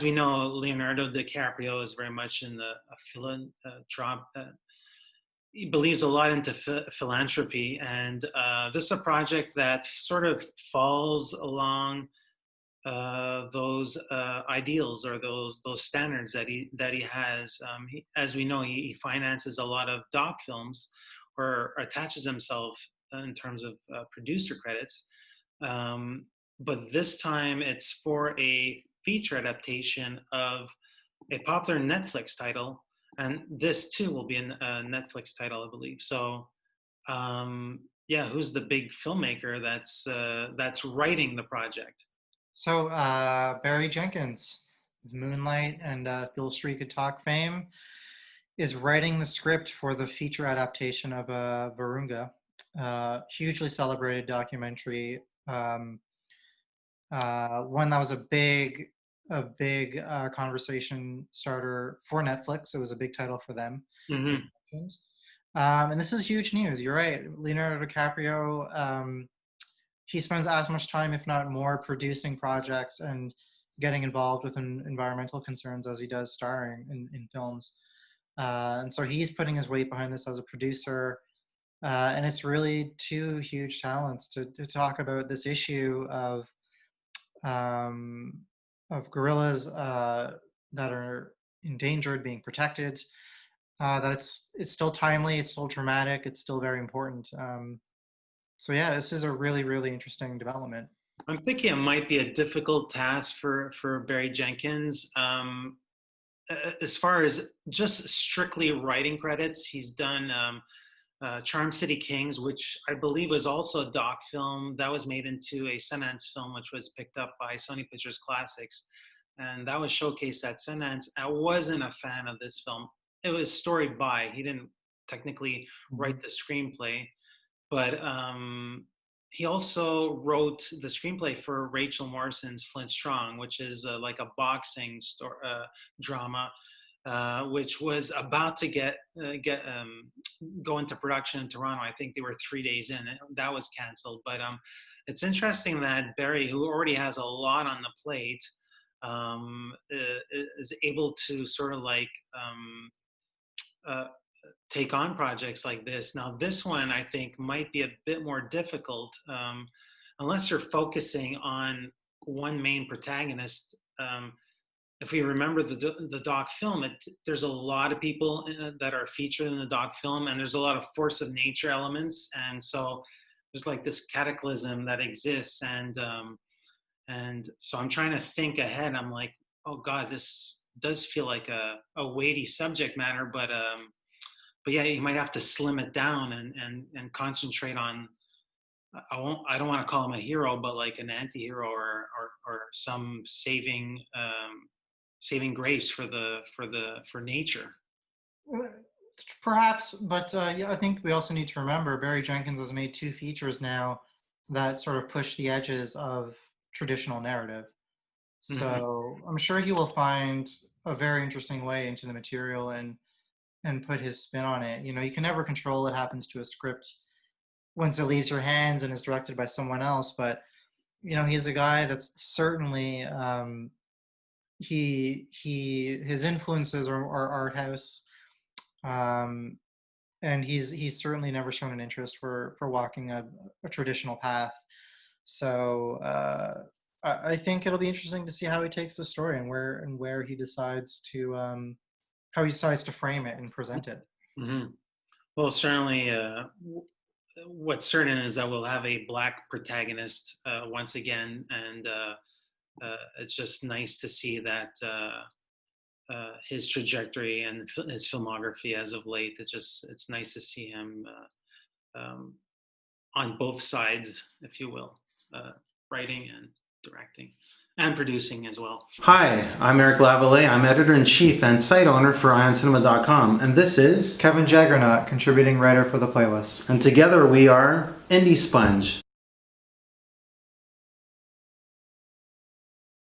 we know, Leonardo Dicaprio is very much in the philanthropic. He believes a lot into philanthropy, and this is a project that sort of falls along those ideals or those standards that he has. As we know, he finances a lot of doc films, or attaches himself in terms of producer credits. But this time, it's for a feature adaptation of a popular Netflix title, and this too will be a Netflix title, I believe. So, yeah, who's the big filmmaker that's writing the project? So Barry Jenkins, of Moonlight and Bill Street Could Talk fame, is writing the script for the feature adaptation of Virunga, hugely celebrated documentary. One that was a big conversation starter for Netflix. It was a big title for them. Mm-hmm. And this is huge news. You're right. Leonardo DiCaprio, he spends as much time, if not more, producing projects and getting involved with environmental concerns as he does starring in films. And so he's putting his weight behind this as a producer. And it's really two huge talents to talk about this issue of gorillas that are endangered being protected. That it's still timely, it's still dramatic, it's still very important. So yeah, this is a really, really interesting development. I'm thinking it might be a difficult task for Barry Jenkins. As far as just strictly writing credits, he's done Charm City Kings, which I believe was also a doc film that was made into a Sundance film, which was picked up by Sony Pictures Classics, and that was showcased at Sundance. I wasn't a fan of this film. It was storied by, he didn't technically write the screenplay, but he also wrote the screenplay for Rachel Morrison's Flint Strong, which is like a boxing drama, which was about to go into production in Toronto. I think they were 3 days in. That was canceled. But it's interesting that Barry, who already has a lot on the plate, is able to sort of like take on projects like this. Now, this one I think might be a bit more difficult unless you're focusing on one main protagonist. If we remember the doc film, there's a lot of people that are featured in the doc film, and there's a lot of force of nature elements, and so there's like this cataclysm that exists, and so I'm trying to think ahead. I'm like, oh God, this does feel like a weighty subject matter, but yeah, you might have to slim it down and concentrate on. I don't want to call him a hero, but like an anti-hero or some saving grace for nature. Perhaps, but yeah, I think we also need to remember Barry Jenkins has made 2 features now that sort of push the edges of traditional narrative. So I'm sure he will find a very interesting way into the material and put his spin on it. You know, you can never control what happens to a script once it leaves your hands and is directed by someone else. But, you know, he's a guy that's certainly, his influences are art house. And he's certainly never shown an interest for walking a traditional path. So I think it'll be interesting to see how he takes the story and where he decides to frame it and present it. Mm-hmm. Well, certainly, what's certain is that we'll have a Black protagonist once again, and it's just nice to see that his trajectory and his filmography as of late. It's nice to see him on both sides, if you will, writing and directing. And producing as well. Hi, I'm Eric Lavallée. I'm editor-in-chief and site owner for IONCINEMA.com, and this is Kevin Jagernauth, contributing writer for the playlist. And together we are IndieSponge.